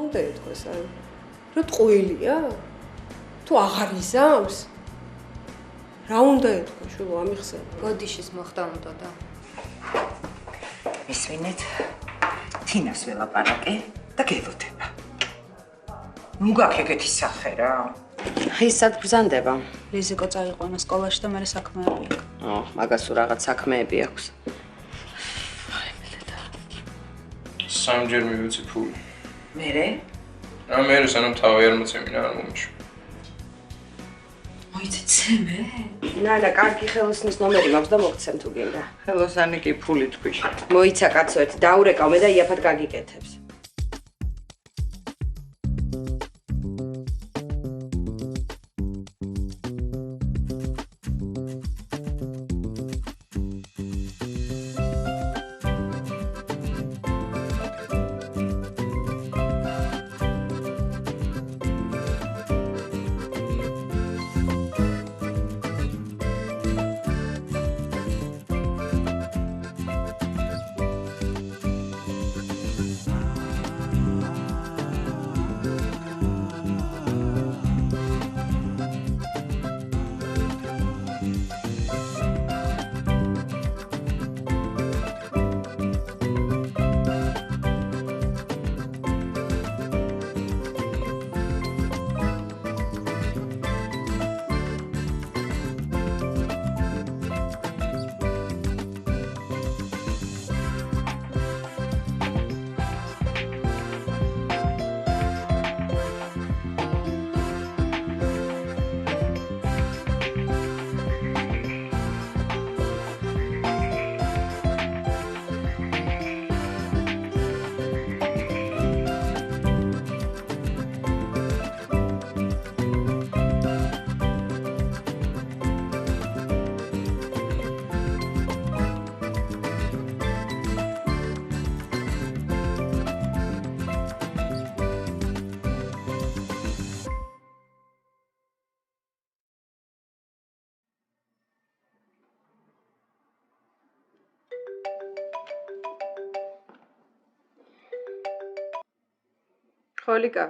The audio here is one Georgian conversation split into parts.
უნდა ეთქვას ან რომ ტყუილია? თუ აღარ იზამს? რა უნდა ეთქვა შულო ამიხსენა? გოდიშის მოხდა უნდა და. მისვინეთ თინას ველაპარაკე და გელოდება. ნუ გაქვს ეგეთი სახე რა. ისად ბრძანდება. რიზიკო წაიყვანა სკოლაში და მე საქმეები აქვს. მაგას თუ რაღაც საქმეები აქვს. სამჯერ მივეცი ფული. მერე? მე სანამ თავი არ მოწმინა არ მომიშვა. მოიცე მე? ნანა, კარგი ხელოსნის ნომერი მაქვს და მოგცემ თუ გინდა. ხელოსანი კი ფული თქვი. მოიცა კაცო ერთი დაურეკავ მე და იაფად გაგიკეთებს. ხოლიკა.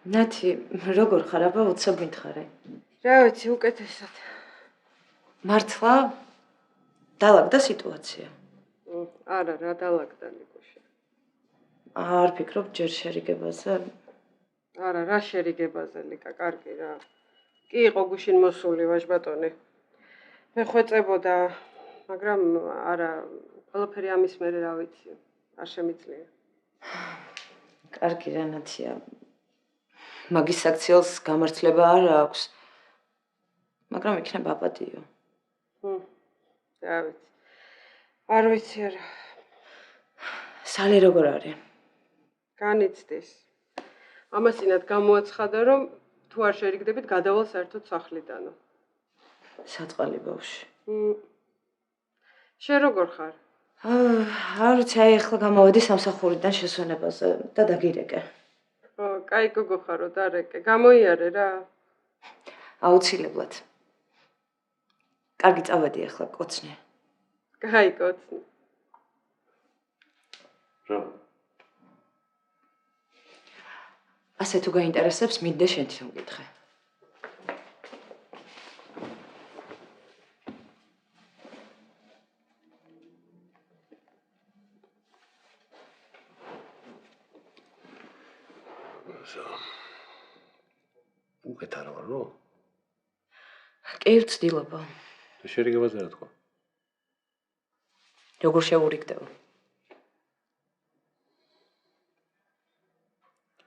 ნათი, როგორ ხარ? აბა უცებ მითხარე. რა ვიცი, უკეთესად. მართლა დალაგდა სიტუაცია. არა, რა დალაგდა ნიკუშა. არ ფიქრობ ჯერ შერიგებაზე? არა, რა შერიგებაზე ლიკა, კარგი რა. კი იყო გუშინ მოსული ვაჟბატონი. მე ხვეწებოდა, მაგრამ არა, ყველაფერი ამის მერე რა ვიცი, არ შემიძლია. კარგი რა ნათია. მაგის საქციელს გამართლება არ აქვს. მაგრამ იქნება აპატიო. რა ვიცი. არ ვიცი არა. სალი როგორ არის? განიცდის. ამასინად გამოაცხადა, რომ თუ არ შერიგდებით, გადავალ საერთოდ სახლიდანო. საწყალი ბავში. შენ როგორ ხარ? არ ვიცი, აი ახლა გამოვედი სამსახურიდან შესვენებაზე და დაგირეკე. კაი გოგო ხარო, დარეკე. გამოიარე რა. აუცილებლად. კარგი წავედი ახლა კოცნე. კაი კოცნე. რა? ასე თუ გაინტერესებს, მიდდე შენ თვითონ გითხრე. უკეთ არა ვარ რო? კი ვცდილობა. შერიგებაზე რა თქვა? როგორ შეურიგდება?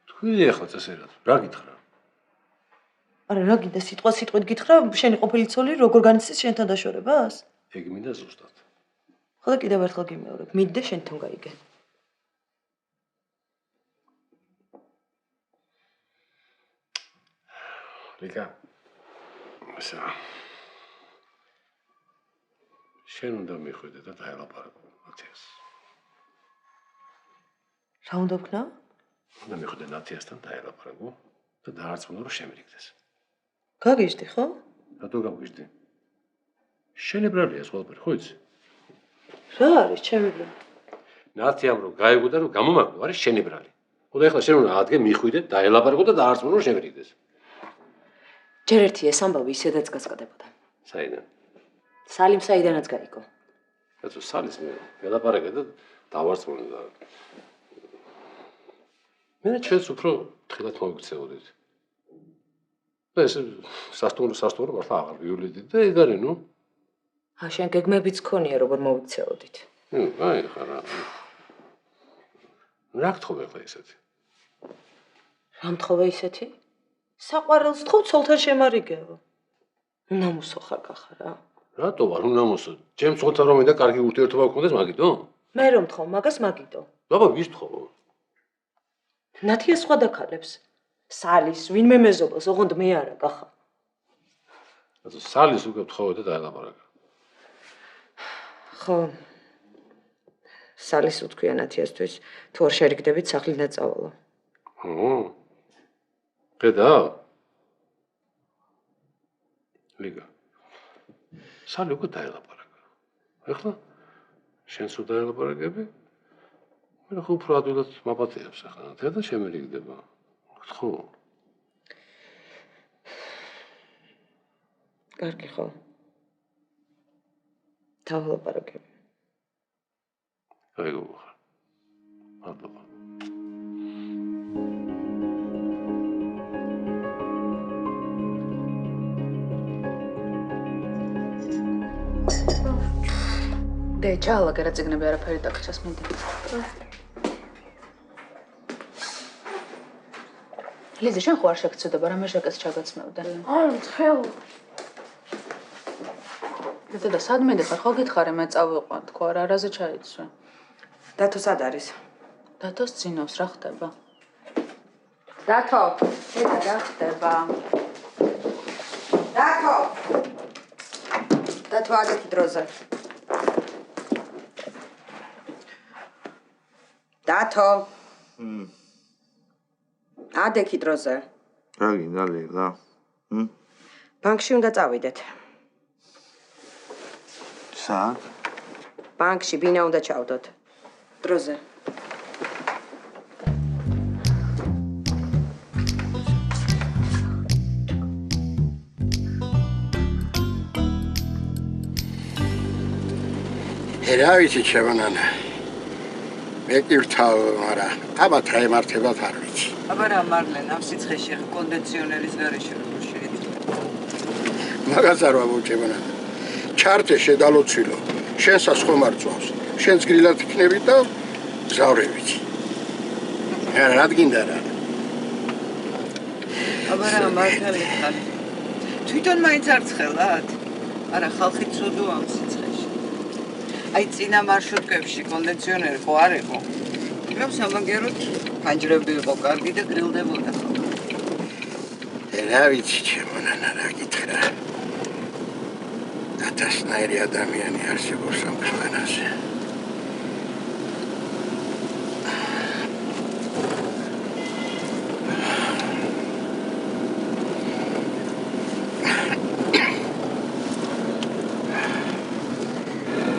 თქვი ახლა წესერად, რა გითხრა? არა, რა გინდა სიტყვით გითხრა, შენი ყოფილი ცოლი როგორ განიცდის შენთან დაშორებას? ეგ მინდა ზუსტად. ხო და კიდევ ერთხელ გიმეორებ, მიდდე შენ თვითონ გაიგე. ლიკა. ასა. შენ უნდა მიხვიდე და დაელაპარაკო ნათიას. რა უნდა ვქნა? უნდა მიხვიდე ნათიასთან დაელაპარაკო და დაარწმუნო რომ შემირიგდეს. გაგიჟდი, ხო? რატო გამგიჟდი? შენებრალია ყველაფერი, ხო იცი? რა არის ჩემი? ნათიამ რომ გაიგო და რომ გამომაგდო, არის შენებრალი. ხოდა ეხლა შენ უნდა ადგე მიხვიდე, დაელაპარაკო და დაარწმუნო რომ შემერიგდეს. ჯერ ერთი ეს ამბავი ისედაც გასკდებოდა. საიდან? სალიმ საიდანაც გაიგო. კაცო, სალის მე ელაპარაკე და დავარწმუნე და მე ჩვენს უფრო თხილად მოვიქცეოდით. და ეს სასტუმრო მართლა აღარ ვივლიდით და ეგ არის, ნუ. შენ გეგმებიც ქონია როგორ მოვიქცეოდით. აი ხარა. რა გთხოვე ხო ესეთი? რა მთხოვე ისეთი? საყვარელს თხოვ ცოლთან შემარიგებო. უნამოსო ხარ გახარა? რატო ვარ უნამოსო? ჩემ ცოლთან რომ მინდა კარგი ურთიერთობა გქონდეს მაგითო? მე რომ თხოვ მაგას მაგიტო. აბა ვის თხოვ? ნათია სხვა დაქალებს. სალის, ვინმე მეზობელს, ოღონდ მე არა გახა. კაცო, სალის უკვე თხოვე და დაელაპარაკე. ხო. სალის უთქვია ნათიასთვის, თუ არ შერიგდებით სახლიდან წავალო. ხედა? ლიგა. სალი უკვე დაელაპარაკა. ეხლა შენს რო დაელაპარაკები? მე ხო უფრო ადვილად მაპატიებს ახლა. და შემერიგდება. ხო. კარგი ხო. დაველაპარაკები. აიგო. მადლობა. დე ჩაალაგე რა წიგნები არაფერი დაგჭას მინდა. ლიზა შენ ხო არ შეგწოდება რამე ჟაკეთს ჩაგაცმევდა. არ თხელ. და სადმე და ხო გითხარე მე წავიყვან თქო რა არაზე ჩაიცვე. დათო სად არის? დათოს წინავს რა ხდება? დათო, ხედა რა ხდება? დათო! დათო ადეთი დროზე. დათო! ადეთი დროზე. რა გინდა ლელა? ბანკში უნდა წავიდეთ. სად? ბანკში ბინა უნდა ჩავდოთ. დროზე. რა ვიცი ჩემო ნანა. მე კი ვთავ, მაგრამ აბათ გაემართებათ არ ვიცი. აბა რა მარლენ ამ სიცხეში ხა კონდიციონერის გარეშე როგორ შეიძლება? მაგას არ ვამბობ ჩემო ნანა. ჩარტე შედალოცილო. შენსაც ხომ არ წვავს. შენს გრილად იქნები და გზავრებით. რა გინდა რა? აბა რა მართალი ხარ. თვითონ მაინც არ ცხელად? არა ხალხი ცუდოა ამ სიცხეში. აი წინა მარშრუტკებში კონდიციონერი ხო არ იყო? იმამ სამაგეროთ ფანჯრები იყო კარგი და გრილდებოდა ხო? რა ვიცი ჩემო ნანა რა გითხრა. ათასნაირი ადამიანი არსებობს ამ ქვეყანაზე.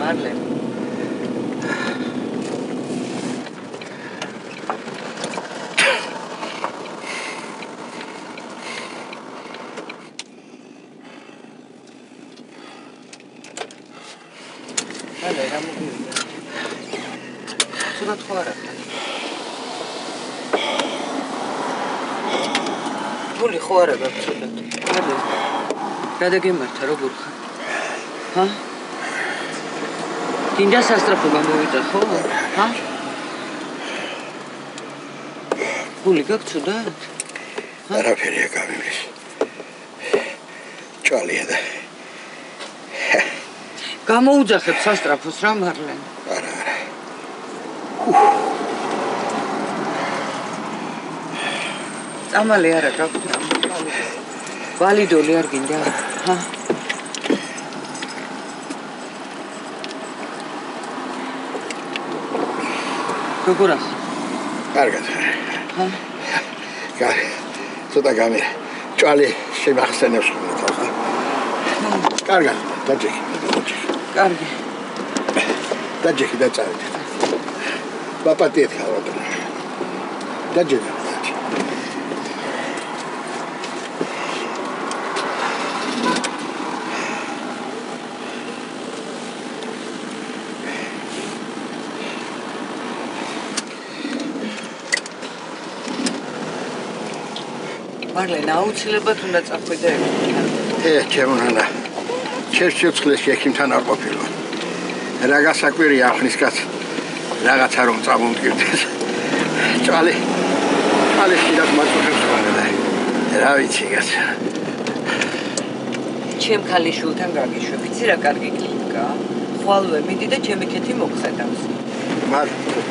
მარლენ Vale, era muy bien. Solo tu hora. Boli khora gabtsulat. Vale. Გადაგემართა როგორ ხარ? ჰა? დინდა სასტრაფო გამოვიდა ხო? ჰა? ბული გაგწუდათ? არაფერი აკამებს. ჭალია და გამოუძახებ სასტრაფოს რა მარლენ? არა. წამალი არა გაგვდა. ვალიდოლი არ გინდა? ჰა? როგორ ახ? კარგად. ჰა? კარგი. ცოტა გამი. ჭალი შემახსენებს ხოლმე. კარგად, დაჭიქი. კარგი. დაჭიქი და წავიდე. ბაპატიეთ ხავატო. დაჯერა. მარლენა აუცილებლად უნდა წახვიდე ექიმთან. ჩემო ნანა. ჩემს სიცოცხლეში ექიმთან არ ყოფილა. რა გასაკვირია ახლის კაც რაღაცა რომ წამომკვირდეს. ჭალი შეიძლება მაწუხებს ხოლმე. რა ვიცი გაცა. ჩემ ქალიშვილთან გაგიშვებ, იცი რა კარგი კლინიკაა. ხვალვე მიდი და ჩემი ქეთი მოგხედავს. მადლობა.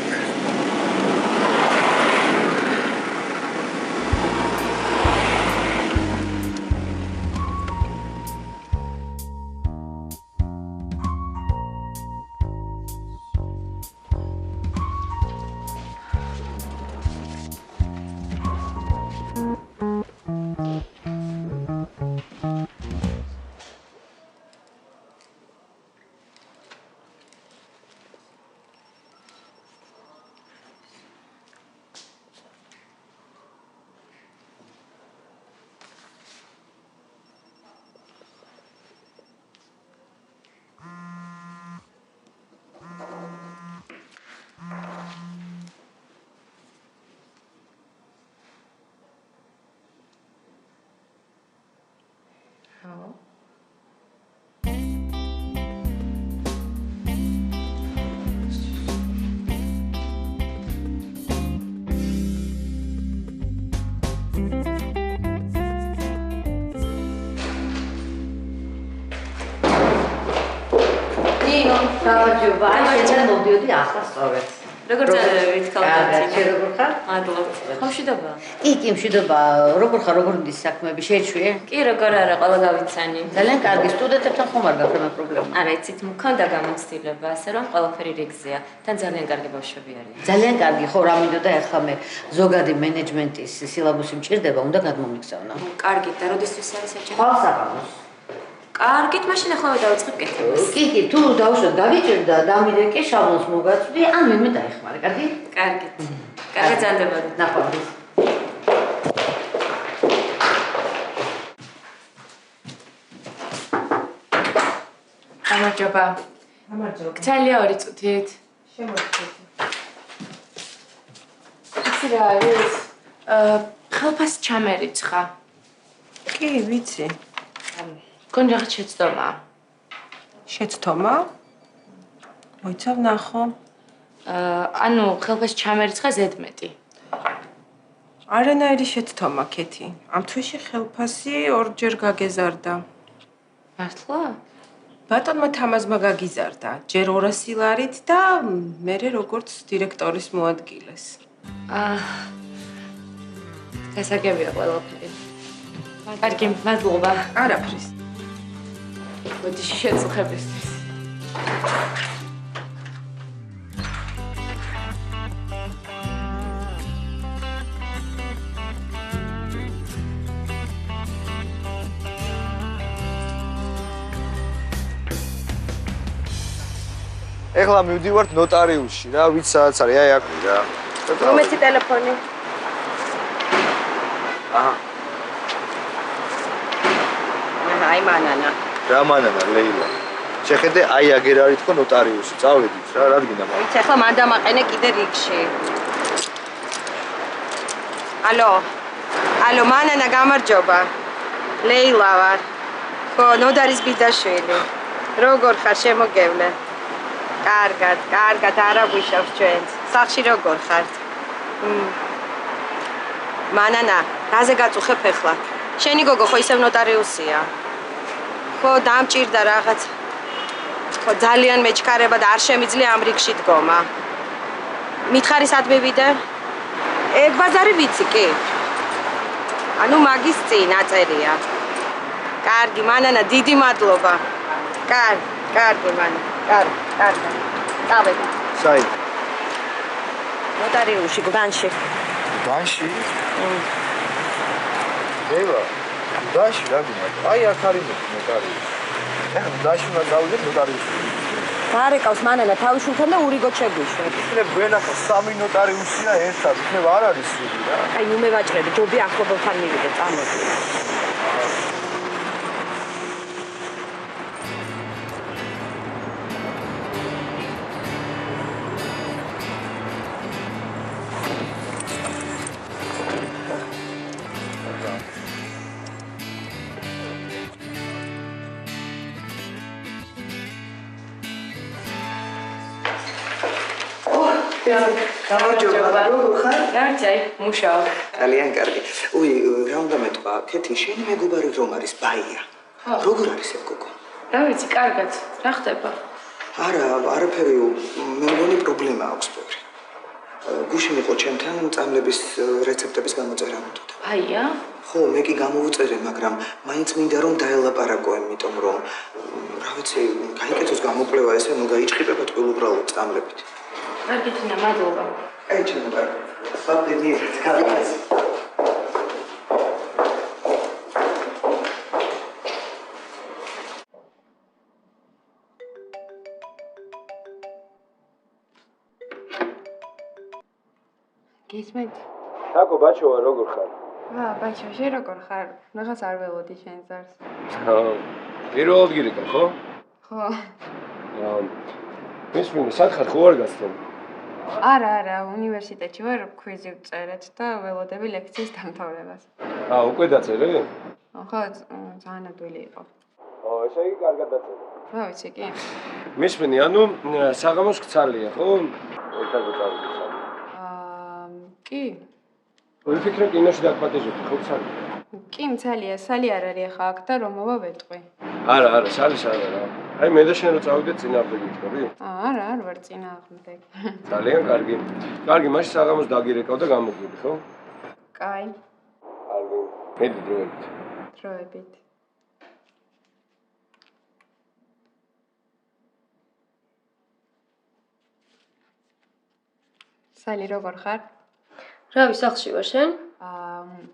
გამარჯობა. აი შენ მოდიოდი ახლა სწორედ. როგორ წავედით კალთაზე? შენ როგორ ხარ? მადლობა. ხომშვიდობა. კი, მშვიდობა. როგორ ხარ? როგორ მდის საქმეები? შეეჩვიე? კი, როგორ არა, ყველა გავიცანი. ძალიან კარგი. სტუდენტებთან ხომ არ გაქვს ამ პრობლემა? არა, იცით, მქონდა გამოცდილება, ასე რომ ყველაფერი რიგზეა. თან ძალიან კარგი ბავშვები არიან. ძალიან კარგი. ხო, რა მინდოდა ახლა მე ზოგადი მენეჯმენტის სილაბუსი მჭირდება, უნდა გადმომიგზავნო. კარგით, და როდისთვის არის საჭირო? ხვალსაღამოს. კარგით, მაშინ ახლა დავიწყებ კეთებას. კი, თუ დავუშვათ გავიჭირდა, დამირეკე შაბლონს მოგაწვდი, ან ვინმე დაეხმარე, კარგი? კარგით. კარგი ძანდებოდი. ნახვამდის. გამარჯობა. გამარჯობა. გცალია 2 წუთით. შემოგვიყვეთ. იცი რა არის? ხალფას ჩამერიცხა. კი, ვიცი. გონდა რაღაც შეცდომა. შეცდომა? მოიცავ ნახო. ანუ ხალფას ჩამერიცხა ზედმეტი. არანაირი შეცდომა, ქეთი. ამ თვეში ხელფასი ორჯერ გაგეზარდა. მართლა? ბატონმა თამაზმა გაგიზარდა, ჯერ 200 ლარით და მერე როგორც დირექტორის მოადგილეს. გასაგებია ყველაფერი. კარგი, მადლობა. არაფრის. მოდი შეწუხებისთვის. ეხლა მივდივართ ნოტარიუსში რა, ვიც საათს არის, აი აქ რა. რომეთი ტელეფონი? აჰა. აი მანანა. რა მანანა, ლეილა. შეხედე, აი აგერ არის თქო ნოტარიუსი, წავედით რა, რადგინა მაგ. ვიცი, ახლა მან დამაყენე კიდე რიგში. ალო, მანანა გამარჯობა. ლეილა ვარ. ხო, ნოდარის ბიძაშვილი. როგორ ხარ, შემოგევლე? კარგად, არა გვიშავს ჩვენს. სახლში როგორ ხართ? მანანა, რაზე გაწუხებ ახლა? შენი გოგო ხო ისევ ნოტარიუსია? ხო, დამჭირდა რაღაც. ხო, ძალიან მეჩქარება და არ შემიძლია ამ რიგში დგომა. მითხარი სად მივიდე? ეგ ბაზარი ვიცი, კი. ანუ მაგის წინ აწერია. კარგი, მანანა, დიდი მადლობა. კარგი, მანანა. კარგი. წავედი. საით? ნოტარიუსში, გდანში. გდანში? ლეილა, გდანში რა გინდა? აი აქ არის ნოტარიუსი. ეხლა გდანში უნდა წავიდეთ ნოტარიუსში. გარეკავს მანანა თავისუფლთან და ურიგოთ შეგვიშვებ. იქნებ გვენახო 3 ნოტარიუსია ერთად, იქნებ არ არის სული რა. აი ნუ მევაჭრები, ჯობია ახლობელთან მივიდე, წამოდი. გამარჯობა. როგორ ხარ? გარჩაი, მუშაობ. ძალიან კარგი. უი, რა უნდა მეტყვა? ქეთი, შენი მეგობარი რომ არის ბაია. როგორ არის ეს გოგო? რა ვიცი, კარგად. რა ხდება? არა, არაფერი, მე მგონი პრობლემა აქვს ბევრი. გუშინ იყო ჩემთან წამლების რეცეპტების გამოწერა უთოდა. ბაია? ხო, მე კი გამოვუწერე, მაგრამ მაინც მინდა რომ დაელაპარაკო, იმიტომ რომ რა ვიცი, გაიკეთოს გამოკვლევა ესე, ნუ გაიჭყიბებათ ყოველუბრალოდ წამლებით. კარგი თინა, მადლობა. აი ჩემო კარგი. საპდენი, კარგი. გისმენთ? თაკო ბაჩოვა როგორ ხარ? ბაჩო, შენ როგორ ხარ? რაღაც არ ველოდი შენ ზარს. პირველად გირეკა, ხო? ხო. მისმინე, სად ხარ, ხო არ გასწავლ? არა, უნივერსიტეტში ვარ, ქვიზი ვწერეთ და ველოდები ლექციის დამთავრებას. უკვე დაწერე? ხო, ძალიან ადვილი იყო. ესე იგი კარგად დაწერე. რა ვიცი კი? მისმინე, ანუ საღამოს გცალია, ხო? ერთად წავიდი. კი. ვიფიქრე კინოში დაგპატეჟებდი, ხო გცალია? კი, მცალია, სალი არ არის ახლა აქ და რომ მოვა ვეტყვი. არა, სალის არა რა. აი მე და შენ რო წავიდეთ წინააღმდეგი ვიტყვი? არა, არ ვარ წინააღმდეგი. ძალიან კარგი. კარგი, მაშინ საღამოს დაგირეკავ და გამოგვიდი, ხო? კაი. კარგი. მედი დროებით. დროებით. სალი როგორ ხარ? რავი, სახლში ვარ შენ?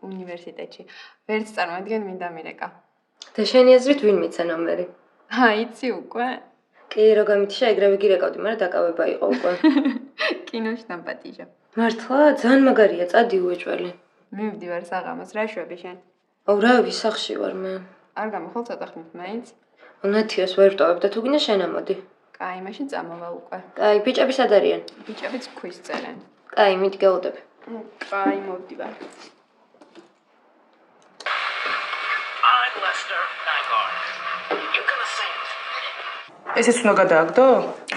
უნივერსიტეტში. ვერც წარმოადგენ მინდა მირეკა. და შენი აზრით ვინ მიცა ნომერი? იცი უკვე? კი, რო გამითიშა ეგრევე გირეკავდი, მაგრამ დაკავება იყო უკვე. კინოში დამპატიჟა. მართლა? ძალიან მაგარია, წადი უეჭველი. მივდივარ საღამოს, რა შვები შენ? რავი, სახლში ვარ მე. არ გამახვალ ცოტა ხნით მაინც? ნათიას ვერ ვტოვებ და თუ გინდა შენ ამოდი. კაი, მაშინ წამოვა უკვე. კაი, ბიჭები სად არიან? ბიჭებიც ქვის წერენ. კაი, მიდი გელოდებ. კაი, მოვდივარ. ესეც უნდა გადააგდო?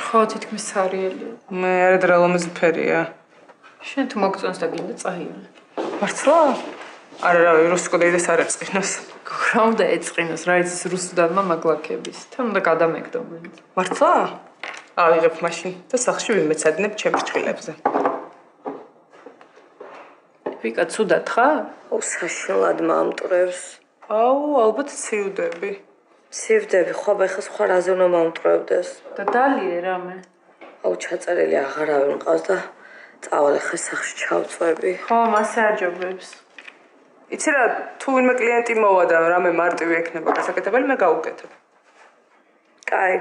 ხო, თითქმის სარიელი. მე არა ლომაზი ფერია. შენ თუ მოგწონს და გინდა წაიარე. მართლა? არა, რავი, რუსკოდეიდეს არ ეწყინოს. რა უნდა ეწყინოს, რა იცის რუსუდანმა მაგლაკების. თან უნდა გადამეგდო მე. მართლა? ავიღებ მაშინ და სახლში ვიმეცადინებ ჩემს ჭხილებზე. ვიკა, ცუდად ხარ? უსაშლად მომტრევს. ალბათ ცივდები. ცივდები, ხო, ეხლა სხვა რაზე უნდა მომტრევდეს. და დალიე რამე. ჩაწერილი აღარავინ მყავს და წავალ ახლა სახლში ჩავწვევი. ხო, მასე აჯობებს. იცი რა, თუ ვინმე კლიენტი მოვა და რამე მარტივი ექნება გასაკეთებელი, მე გავუკეთებ. კაი.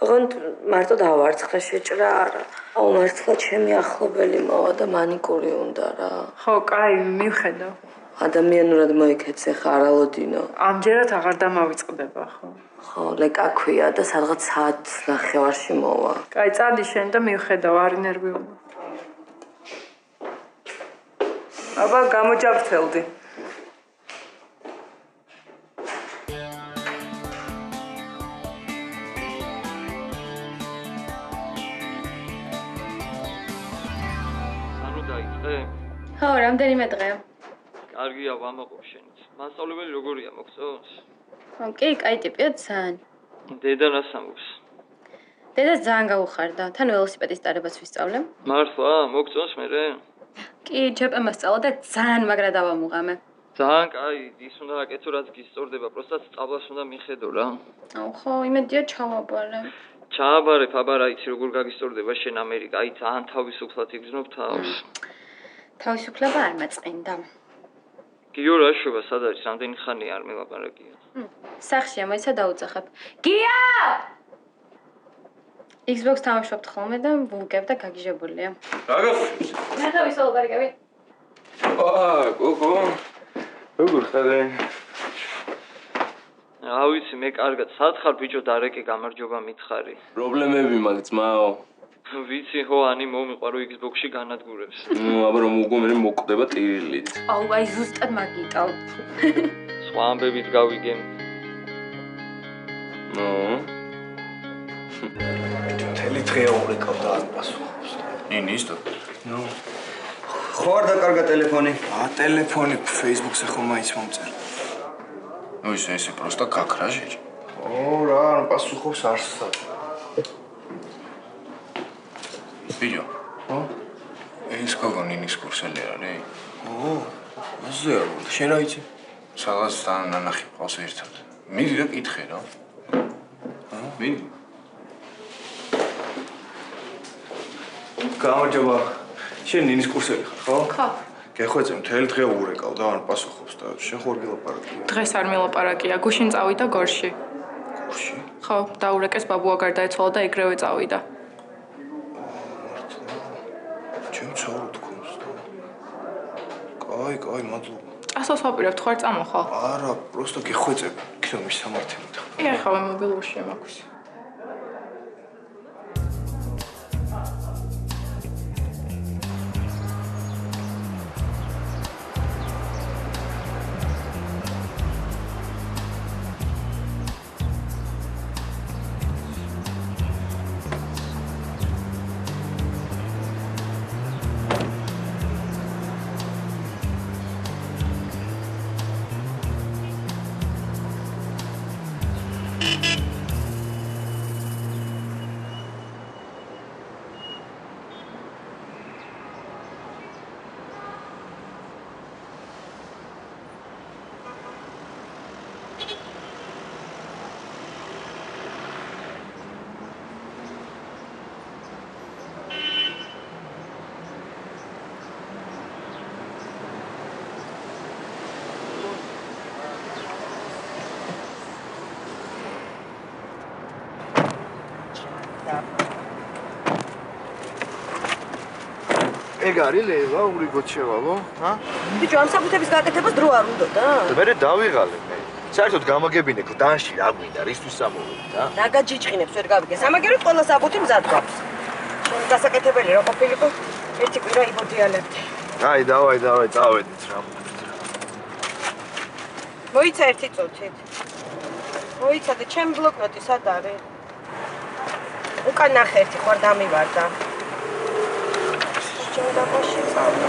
ოღონდ მარტო დავარცხე შეჭრა არა. მართლა ჩემი ახლობელი მოვა და მანიკური უნდა რა. ხო, კაი, მივხედავ. ადამიანურად მოიქეცე ხა არალოდინო. ამჯერად აღარ დამავიწყდება, ხო? ხო, ლეკა ქვია და სადღაც საათ ნახევარში მოვა. კაი, წადი შენ და მივხედავ, არ ინერვიულო. აბა, გამოჯავრთელდი. ანუ დაიწყე? ხო, რამდენიმე დღეა. კარგია, ვამაყობ შენიც. მასწავლებელი როგორია, მოგწონს? ხო, კი, კაი ტიპია ძალიან. დედა რას ამბობს? დედას ძალიან გაუხარდა. თან ველოსიპედის ტარებას ვისწავლე. მართლა, მოგწონს მერე? კი, ჯეპემა სწავლა და ძალიან მაგრა დავამუღამე. ძალიან კაი, ის უნდა აკეთო, რაც გისწორდება, პროსტად სწავლას უნდა მიხედო რა. ხო, იმედია ჩავაბარე. ჩააბარე, ფაბარა, იცი როგორ გაგისწორდება შენ ამერიკა, აი ძალიან თავისუფლად იგრძნობ თავს. თავისუფლება არ მაწყინდა. გიო რა შვება, სად არის? რამდენი ხანია არ მელაპარაკია? სახლშია, მოიცა დაუძახებ. გია! Xbox თამაშობთ ხოლმე და ვულკებ და გაგიჟებულია. რა გაყვი? მე თავისთავად გარიგები. გოგო. როგორ ხარ? რა ვიცი, მე კარგად. სად ხარ ბიჭო, დარეკე გამარჯობა მითხარი. პრობლემები მაქვს, ძმაო. ვიცი, ხო, ანი მომიყვარო Xbox-ში განადგურებს. აბა რომ უგო მე მოკვდება ტირილით. აუ, აი ზუსტად მაგიტავ. სხვა ამბებით გავიგენ. მთელი დღე ურეკავდა არ პასუხობს. ნინისტო. ხო არ დაკარგა ტელეფონი? ტელეფონი Facebook-ზე ხომ მაინც მომწერ. ესე პროსტა გაქრაჟე. რა, არ პასუხობს არსად. ბიჭო. ეს გოგო ნინის კურსელი არის? ასე არ ვარ. შენ რა იცი? სადღაც ნანახი ყავს ერთად. მიდი და კითხე რა. მიდი. გამარჯობა. შენ ნინის კურსელი ხარ, ხო? ხო. გეხვეწე მთელი დღე ურეკავ და არ პასუხობს და შენ ხო არ გილაპარაკია? დღეს არ მილაპარაკია, გუშინ წავიდა გორში. გორში? ხო, დაურეკეს ბაბუა გარდაეცვალა და ეგრევე წავიდა. ჩემ ცოცხალ თქოს და. კაი, მადლობა. წასოს ვაპირებთ, ხარ წამოხვალ? არა, პროსტა გეხვეწები. ქილომის სამართი მითხა. ეხლა მობილურში მაქვს. ეგ არის ლეილა, ურიგოთ შევალო, ჰა? ბიჭო, ამ საკუთების გაკეთებას დრო არ უნდოდა? და მე დავიღალე მე. საერთოდ გამაგებინე კლდანში რა გვინდა, რისთვის სამოვიდით, ჰა? რა გაჯიჭხინებს ვერ გავიგე. სამაგეროდ ყველა საბუთი მზად გვაქვს. შენ გასაკეთებელი რა ყოფილიყო? ერთი კვირა იბოდიალებდი. აი, დავაი, წავედით რა. მოიცა ერთი წუთით. მოიცა და ჩემ ბლოკნოტი სად არის? უკან ნახე ერთი ხوار დამივარდა. Чем да вообще сауна?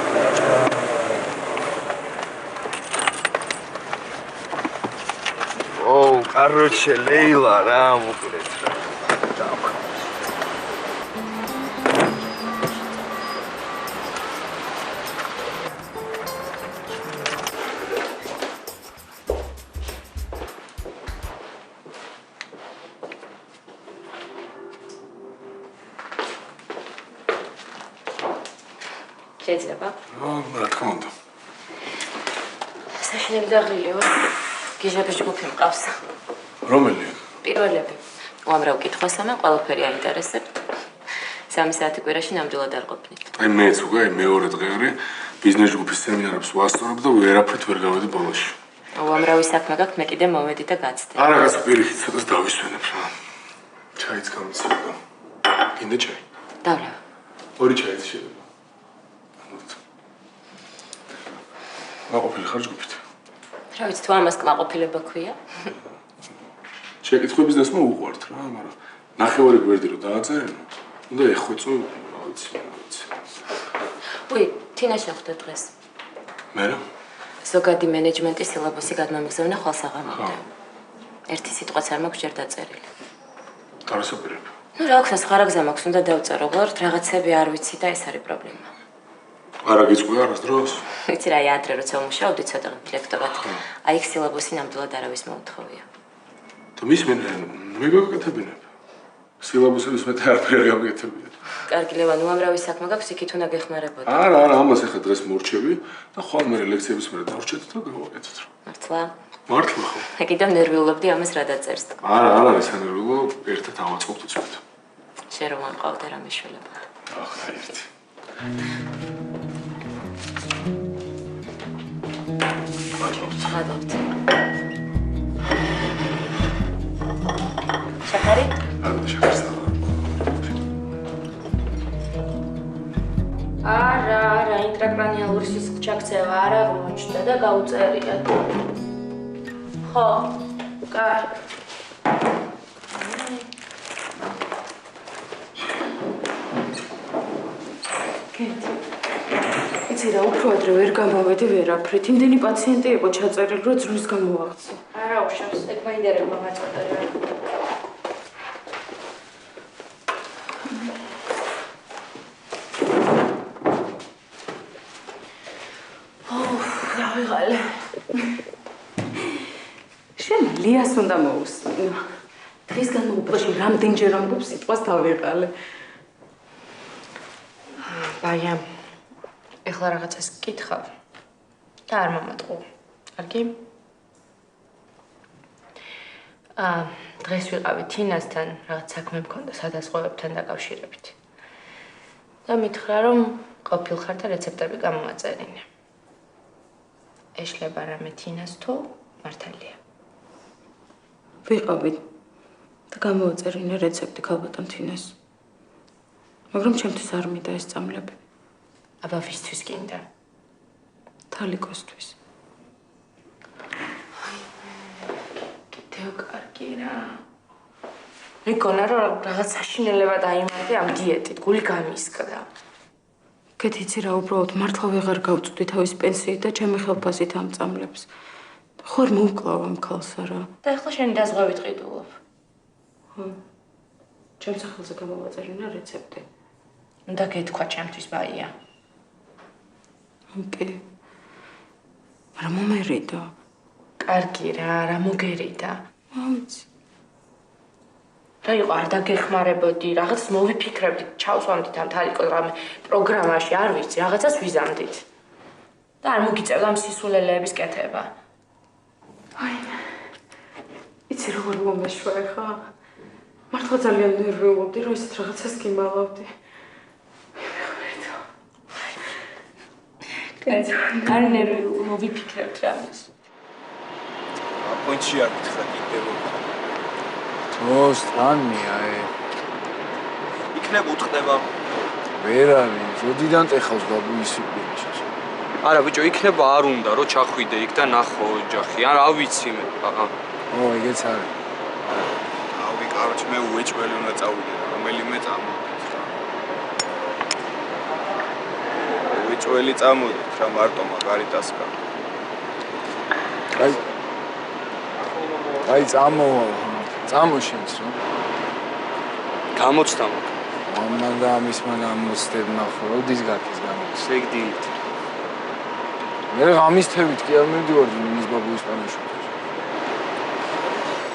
Оу, короче, Лейла, რა მოკლედ რა. შეიძლება? რა თქმა უნდა. საშინელი დაღლილი ვარ. გიჟების ჯგუფი მყავს. რომელი? პირველები. უამრავ კითხვას ამან ყველაფერი აინტერესებს. 3 საათი კვირაში ნამდვილად არ ყოფნით. აი მეც უკვე მეორე დღე არის ბიზნეს ჯგუფის სემინარებს ვასწორებ და ვერაფრით ვერ გავედი ბოლოში. უამრავი საქმე გაქვს, მე კიდე მოვედი და გაცდე. არა, კაცო, პირიქით ცოტას დავისვენებ რა. ჩაიც გამიცედა. გინდა ჩაი? დავლა. ორი ჩაიც შეიძლება. მაყოფილი ხარ ჯგუფით? რა ვიცი, თუ ამას კმაყოფილება ქვია? შეკითხვების დასმა უყვართ რა, მაგრამ ნახევარი გვერდი რომ დააწერენო, უნდა ეხვეწო, რა ვიცი. უი, თინა შეხვდა დღეს. მე რა? ზოგადი მენეჯმენტის სილაბუსი გადმომიგზავნა ხვალსაღამომდე. ერთი სიტყვაც არ მაქვს ჯერ დაწერილი. დავასაპირებ. ნუ რა აქვს, სხვა გზა მაქვს, უნდა დავწერო, ვარ რაღაცები არ ვიცი და ეს არის პრობლემა. არა გიწყვია არასდროს? ვიცი რა, ადრე როცა ვმუშაობდი ცოტა ფლექტობად. აი ეს სილაბუსი ნამდვილად არავის მოუთხოვია. და მის მე გაგაკეთებინებ. სილაბუსების მეტი არაფერი არ გამიგეთებია. კარგი ლევან, უამრავი საქმე გაქვს, იქით უნდა გეხმარებოდი. არა, ამას ახლა დღეს მორჩები და ხვალ მე ლექციების მერე დავრჩეთ და გავაკეთოთ რა. მართლა? მართლა ხო? მე კიდევ ნერვიულობდი ამას რა დაწერს. არა, არ არის ანერვილო, ერთად ავაწყობთ უცბად. შენ რომ მყავდა რამე შველება. ახლა ხადობთ. შახარი? არა, ინტრაკრანიალური სისხლი ჩაქცევა არ აღმოჩნდა და გაუწერიათ. ხო, კარგი. იცი რა, უფრო ადრე ვერ გამოვედი ვერაფრით. იმდენი პაციენტი იყო ჩაწერილი, რომ ძროხის გამოვაღწე. არა უშავს, ეგ მაინდერებმა მაწოდა რა. დავიღალე. შენ ლიას უნდა მოусმინო. დღეს განმოუპყროში რამდენჯერ ამბობს სიტყვას დავიღალე. ბაია, ეხლა რაღაცას გკითხავ და არ მომატყუ. კარგი? დღეს ვიყავი თინასთან, რაღაც საქმე მქონდა სადაზღვევებთან დაკავშირებით. და მითხრა, რომ ყოფილ ხარ და რეცეპტები გამომაწერინე. ეშლება რამე თინას თუ მართალია? ვიყავი და გამოვაწერინე რეცეპტი ქალბატონ თინას. მაგრამ ჩემთვის არ მინდა ეს წამლები. აბა ვისთვის გინდა? თალიკოსთვის. კიდევ კარგი რა. მეკონა რომ რაღაც საშინელება დაიმართა ამ დიეტით, გული გამისკდა. კეთიცი რა, უბრალოდ მართლა ვეღარ გავწვდი თავის პენსიით და ჩემი ხელფასით ამ წამლებს. ხო არ მოვკლავ ამ ქალს არა. და ეხლა შენი დაზღვევით ყიდულობ. ხო. ჩემს სახელზე გამოვაწერინა რეცეპტი. უნდა გეთქვა ჩემთვის ბაია. კი. რა მომერიდა? კარგი რა, რა მოგერიდა? ვიცი. რა იყო, არ დაგეხმარებოდი, რაღაც მოვიფიქრებდი, ჩავსვამდით ამ თალიკოს რამე პროგრამაში, არ ვიცი, რაღაცას ვიზამდით. და არ მოგიწევდა ამ სისულელეების კეთება. აი. იცი როგორ მომეშვა ხა? მართლა ძალიან ნერვიულობდი, რომ ესეთ რაღაცას გიმალავდი. არ ნერვიულ მოვიფიქრებთ რამეს. პოინტში არ გითხრა კიდევ. თოს თანია იქნებ უტყდება. ვერ არის, ზოდიდან ტეხავს გაბუისიბლიშ. არა ბიჭო, იქნება არ უნდა რომ ჩახვიდე იქ და ნახო ოჯახი. არ ავიცი მე. ო, ეგეც არის. ავი კაროჩ მე უეჭველი უნდა წავიდე, რომელიმე წამოდით რა. უეჭველი წამოდით რა მარტო მაგარიტასკა. აი წამოშენს რა. გამოცდა. ამან და ამის მან ამოსდებ ნახო, როდის გაქის გამოდის. შეგდით. მე ამის თევით კი არ მივდივარ მინის ბაბუის პანაში.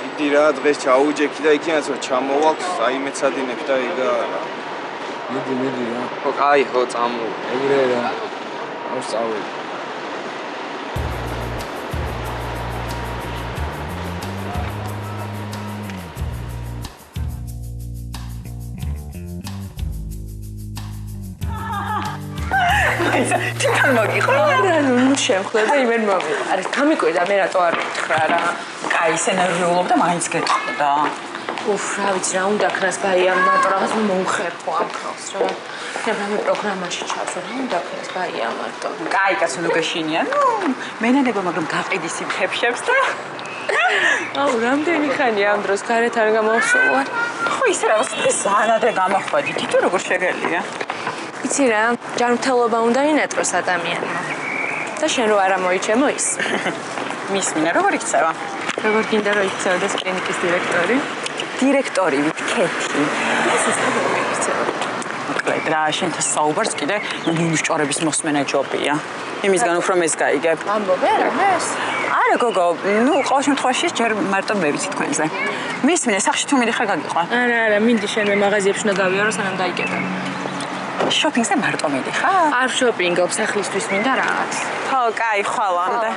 იდი რა დღეს ჩაუჯექი და იქინაც რომ ჩამოვაქვს, აი მეცადინებ და ეგა რა. მიდი რა. ხო, კაი, ხო, წამო. ეგრე რა. არ სწავლე. თვითონ მოგიყვა? არა, ნუ შემხლე და იმენ მომიყვა. არა, გამიკვირდა მე რატო არ მითხრა რა. კაი, სენერვიულობ და მაინც გეტყოდა. უფ, რა ვიცი რა უნდა ქნას ბაია, მარტო რაღაც მოუხერხო ამ ხალხს რა. რამე პროგრამაში ჩავსო, რა უნდა ქნას ბაია მარტო. კაი, კაცო ნუ გეშინია. ნუ მენანება, მაგრამ გაყიდის იმ ხეფშებს და აუ, რამდენი ხანია ამ დროს გარეთ არ გამოვსულვარ. ხო, ისე რაღაც ზანადრე გამოხვედი. თითო როგორ შეგელია? იცი რა, ჯანმრთელობა უნდა ინატროს ადამიანმა. და შენ რო არ მოიჩემო ის. მისმინა, როგორ იქცევა? როგორ გინდა რომ იქცევდეს კლინიკის დირექტორი? დირექტორი ვიქეთი. ეს ის როგორ იქცევა? მოკლედ რა, შენთან საუბარს კიდე ნიმუშჭორების მოსმენა ჯობია. იმისგან უფრო მეს გაიგებ. ამბობ რა, ეს? არა გოგო, ნუ ყოველ შემთხვევაში ჯერ მარტო მე ვიცი თქვენზე. მისმინე, სახში თუ მიდიხარ გაგიყვან. არა, მინდი შენ მე მაღაზიებში უნდა გავიარო, სანამ დაიკეტა. შოპინგზე მარტო მიდიხარ? არ შოპინგობ, სახლისთვის მინდა რაღაც. ხო, კაი, ხვალამდე.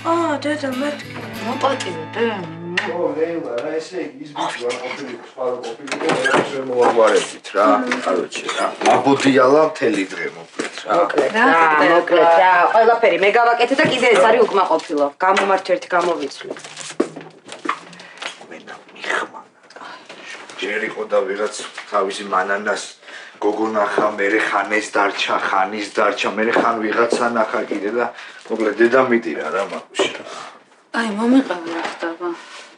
დედა მეთქი. მოპატივე. ო, ლეილა, რა ესე იგი ის ვიცი რა ყოფილი სხვა ყოფილი და ვერ მოაგვარებით რა. კაროჩე რა. აბოდიალა მთელი დღე მოკლედ რა. მოკლედ რა. ყველაფერი მე გავაკეთე და კიდე ეს არის უკმაყოფილო. გამომართ ერთი გამოვიცვლი. მენა მიხმა. ჯერ იყო და ვიღაც თავისი მანანას გოგო ნახა, მერე ხანეს დარჩა, ხანის დარჩა, მერე ხან ვიღაცა ნახა კიდე და მოკლედ დედა მიტირა რა მაგუში. აი, მომიყევი რა ხდება.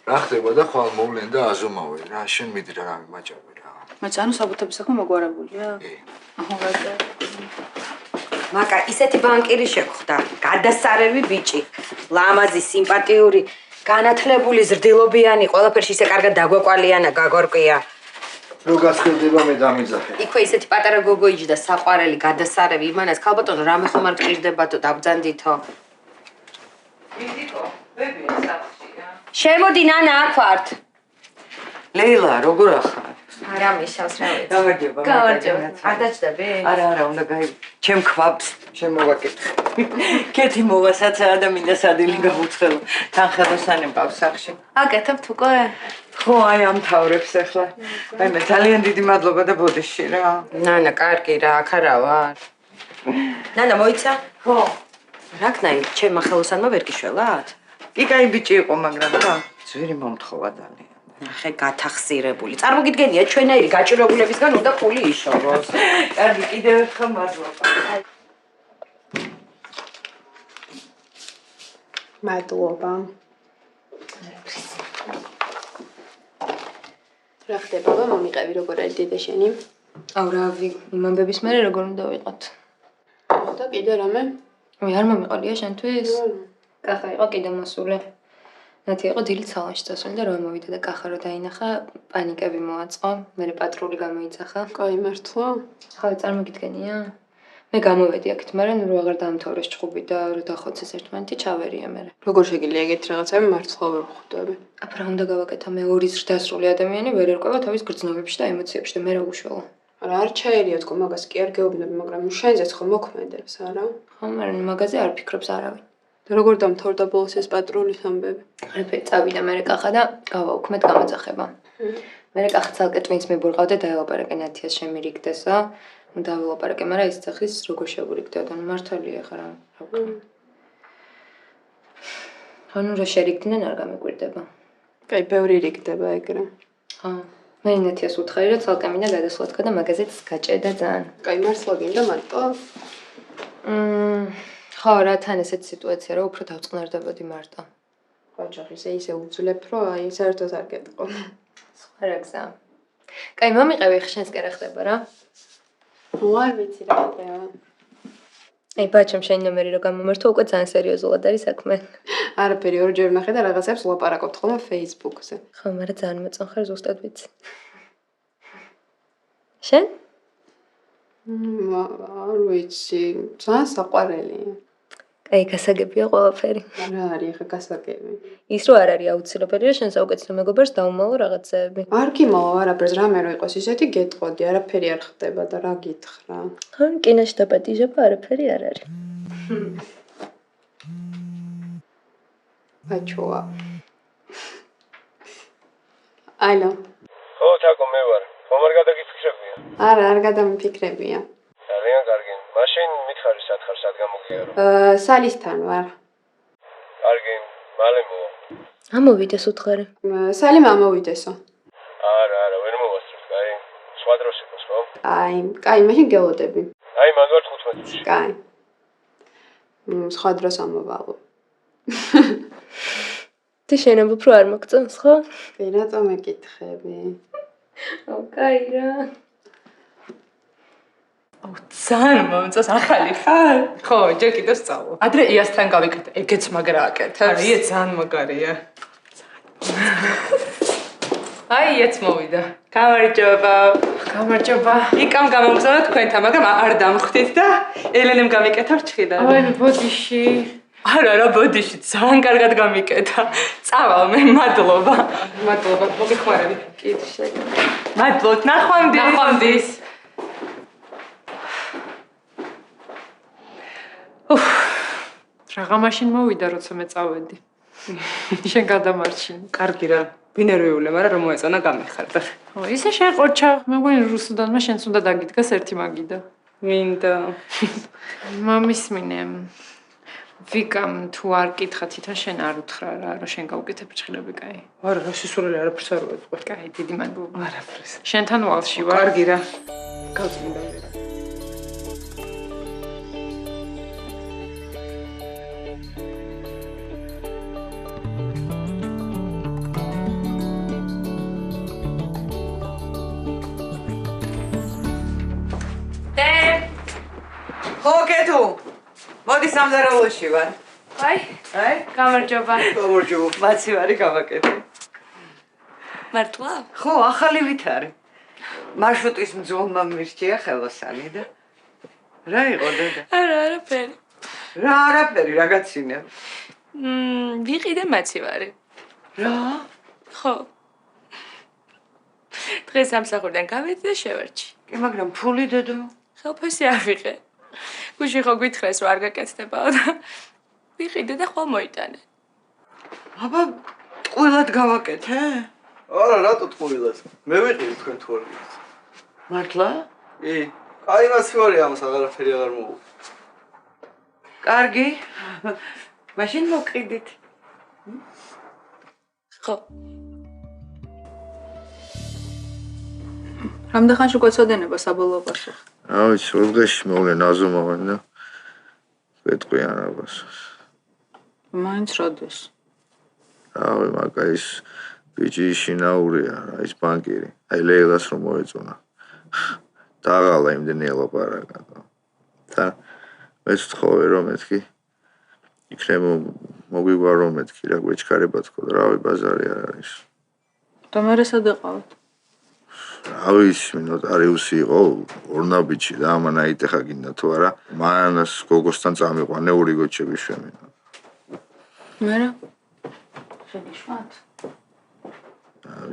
რა ხდება და ხვალ მოვლენ და აზომავე რა, შენ მიდირა რა მიმაჭავე რა. მაგრამ საბუთების საქმე მოგვარებულია? აჰა, რა. მაკა ისეთი ბანკირი შეხვდა, გადასარევი ბიჭი, ლამაზი, სიმპათიური, განათლებული, ზრდილობიანი, ყველაფერში ისე კარგად დაგვეყვალიანა, გაგორკვია. რო გასხელდება მე დამიძახე. იქვე ისეთი პატარა გოგო იჯდა, საყვარელი, გადასარევი, იმანას ქალბატონო რამე ხომ არ გჭირდებათო, დაბძანდითო. მიდიკო, ბებია სახლშია. შემოდი ნანა აქ ვართ. ლეილა, როგორ ახარ? არა მისავს რა ვიცი. გამარჯობა. გამარჯობა. არ დაჭდები? არა, უნდა გაი. ჩემ ქვაბს შემოვაკეთე. კეთი მოვასაცა და მინდა სადილი გავუცხელო. თან ხელოსანი მყავს სახლში. აკეთებთ უკვე? ხო, აი ამთავრებს ახლა. აი მე ძალიან დიდი მადლობა და ბოდიში რა. ნანა, კარგი რა, აქ არა ვარ. ნანა, მოიცა? ხო. რაკნაი, ჩემმა ხელოსანმა ვერ გიშველათ? კი, კაი ბიჭი იყო, მაგრამ რა, ძვირი მომთხოვა ძალიან. ნახე, გათახსირებული. წარმოგიდგენია, ჩვენაირი გაჭირებულებისგან უნდა ფული იშოვოს. კარგი, კიდევ ერთხელ მადლობა. მადლობა. რა ხდება, მომიყევი როგორ არის დედა შენი? აუ რა, იმამბების მერე როგორ უნდა ვიყოთ? და კიდე რამე? აი არ მომიყოლია შენთვის? კახა იყო კიდე მოსული. ნათი იყო დილით სალონში წასული და რომ მოვიდა და კახა რო დაინახა, პანიკები მოაწყო, მერე პატრული გამოიძახა. კაი მართლა? ხო, წარმოგიდგენია? მე გამოვედი აქეთ, მაგრამ რო აღარ დაამთავრეს ჭუბი და რო დახოცეს ერთმანეთი, ჩავერია მერე. როგორ შეგიძლია ეგეთი რაღაცები მართლა ვერ ვხვდები? აბა რა უნდა გავაკეთო? მე ორი ზრდასრული ადამიანი ვერ ერკვევა თავის გრძნობებში და ემოციებში და მე რა უშველო. არა, არ ჩაერია თქო მაგას კი არ გეუბნები, მაგრამ შენზეც ხო მოქმედებს, არა? ხო, მაგრამ მაგაზე არ ფიქრობს არავინ. და როგორ დამთავრდა ბოლოს ეს პატრულის ამბები? არაფერი, წავიდა მერე კახა და გავაუქმეთ გამოძახება. მერე კახა ცალკე ტვინს მიბურყავდა და დაელაპარაკე ნათიას შემირიგდესო. დაველაპარაკე, მაგრამ ის სახის როგორ შეურიგდოდა, მართალია ხარ რა ვქნა. ანუ რა შერიგდნენ არ გამიკვირდება. კაი, ბევრი რიგდება ეგრე. ხო. მე ნათიას უთხარი რომ ცალკე მინდა გადასვლათქა და მაგაზეც გაჭედა ძალიან. კაი, მართლა გინდა მარტო? ხო, რა თან ესეთ სიტუაცია რა უფრო დავწყნარდებოდი მარტო. ოჯახი ისე უძლებ რომ აი საერთოდ არ გეტყო. სხვა რა გზა. კაი, მომიყევი ხე შენს კერა ხდება რა. არ ვიცი რა ხდება. აი ბაჩამ შენი ნომერი რო გამომართო უკვე ძალიან სერიოზულად არის საქმე. არაფერი ორჯერ ნახე და რაღაცებს ვლაპარაკობთ ხოლმე Facebook-ზე. ხო, მაგრამ ძალიან მოწონხარ ზუსტად ვიცი. შენ? არ ვიცი, ძალიან საყვარელია. აი, გასაგებია ყველაფერი. რა არის ხა გასაგები? ის რო არ არის აუცილებელი რომ შენ საუკეთესო მეგობარს დაუმალო რაღაცეები. არ გიმალო არაფერს, რამე რო იყოს ისეთი გეტყოდი, არაფერი არ ხდება და რა გითხრა. ხო, კინოში დაპატიჟება არაფერი არ არის. ბაჩოა. ალო. ხო, თაკო მე ვარ. ხომ არ გადაგიფიქრებია? არა, არ გადამიფიქრებია. ძალიან კარგი. მაშინ მითხარი სათხარ სად გამოგიარო? სალისთან ვარ. კარგი, მალე მოვა. ამოვიდეს უთხარი. სალიმ ამოვიდესო. არა, ვერ მოვასწრებ, კაი. სხვა დროს იყოს, ხო? კაი, მაშინ გელოდები. აი, მაგ ვარ 15-ში. კაი. სხვა დროს ამოვალო. და შენ უფრო არ მოგწონს, ხო? კი, რატომ ეკითხები? აუ, კაი რა. აუ, ძალიან მომწონს, ახალი ხარ? ხო, ჯერ კიდევ სწავლობ. ადრე იასთან გავიკეთე, ეგეც მაგრა აკეთებს. არა, ია ძალიან მაგარია. აი, იაც მოვიდა. გამარჯობა. გამარჯობა. იკამ გამოგზავნა თქვენთან, მაგრამ არ დამხვდით და ელენემ გამიკეთა რჩხილად. აი, ბოდიში. არა, რა ბოდიში, ძალიან კარგად გამიკეთა. წავალ მე, მადლობა. მადლობა, მოგეხმარები. კიდე შეგა. მადლობთ, ნახვამდის. ნახვამდის. რაღა მაშინ მოვიდა, როცა მე წავედი. შენ გადამარჩინე. კარგი რა. ბინერვიულია, მაგრამ რომ მოეწონა გამიხარდა. ო, ისე შეყორჩა. მე მგონი რუსუდანმა შენც უნდა დაგიდგას ერთი მაგიდა. მინდა. მომისმინე. ვიკამ თუ არ კითხა თვითონ შენ არ უთხრა რა, რომ შენ გავუკეთებ ჭხილები, კაი. არა, რა სისულელი არაფერს არ ვეწყო. კაი, დიდი მადლობა. არაფერს. შენთან ვალში ვარ. კარგი რა. გავწმინდა მე. ხო, კეთო. მოდი სამზარეულოში ვარ. აი, გამარჯობა. გამარჯობა. მაცი ვარი გავაკეთე. მართლა? ხო, ახალი ვითარი. მარშრუტის მძღოლმა მირჩია ხელოსანი და რა იყო დედა? არა, არაფერი. რა არაფერი, რა გაცინე? ვიყიდე მაცი ვარი. რა? ხო. დღეს სამსახურიდან გავედი და შევარჩი. კი, მაგრამ ფული დედო? ხელფასი არ ვიღე. გუში ხო გითხრეს რომ არ გაკეთდებაო და ვიყიდე და ხვალ მოიტანე. აბა, ტყუილად გავაკეთე? არა, რატო ტყუილად? მე ვიყიდე თქვენ თუ არ გიყიდეთ. მართლა? კი. კაი მაცი ვარი, ამას აღარაფერი აღარ მოუვ. კარგი. მაშინ მოვყიდით. ხო. რამდენ ხანში გვეცოდინება საბოლოო პასუხი? რა ვიცი, დღეში მოვლენ აზომავენ და ვეტყვიან რაბას. მაინც როდეს? რავი, მაგა ის ბიჭი შინაურია, ის ბანკირი. აი ლეილას რომ მოეწონა. დაღალა იმდენი ელაპარაკა. და მეც ვთხოვე რომ მეთქი იქნებ მოგვიგვარო მეთქი რა გვეჩქარება თქო და რავი ბაზარი არ არის. და მე სად ეყავთ? რა ვიცი, ნოტარიუსი იყო ორნაბიჩი და ამან აიტეხა გინდა თუ არა, მანას გოგოსთან წამიყვანე ორი გოჩები შვემინა. მე რა? შეგიშვათ?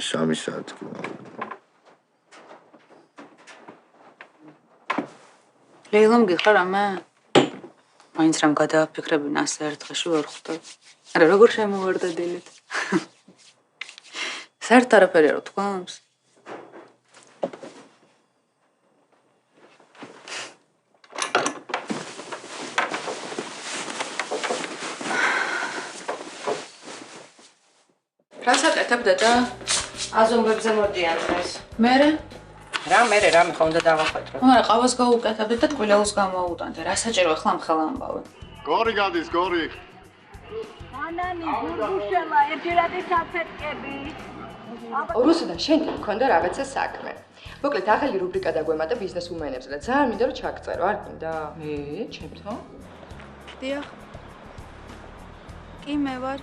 სამი საათი. ლეილამ გიხარ ამა? მაინც რამ გადააფიქრებინა ასე ერთ დღეში ვერ ხვდები. არა, როგორ შემოვარდა დილით? საერთოდ არაფერი არ თქვამს? რას აკეთებ დედა? აზომბებზე მოდიან დღეს. მერე? რა მერე რა მიხო უნდა დავახვედრო. არა, ყავას გაუკეთებდი და ტყუილელს გამოუტანდი. რა საჭირო ახლა მხელა ამბავი. გორი გადის, გორი. ანანი, გურგუშელა, ერთერადი საფეთკები. რუსუდან შენ გქონდა რაღაცა საქმე. მოკლედ ახალი რუბრიკა დაგვემატა ბიზნესუმენებზე და ძალიან მინდა რომ ჩაგწერო, არ გინდა? მე, ჩემთან? დიახ. კი მე ვარ.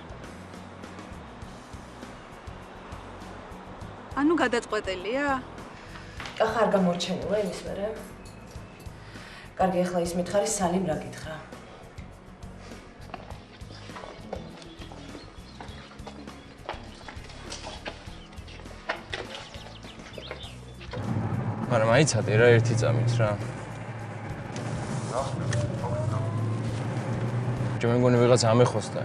ანუ გადაწყვეტილია? კახა არ გამორჩენილა იმის მერე. კარგი, ახლა ის მითხარი სალიმ რა გითხრა. მაგრამ აიცადე რა ერთი წამით რა. ჯერ მეგონი ვიღაც ამეხოსდა.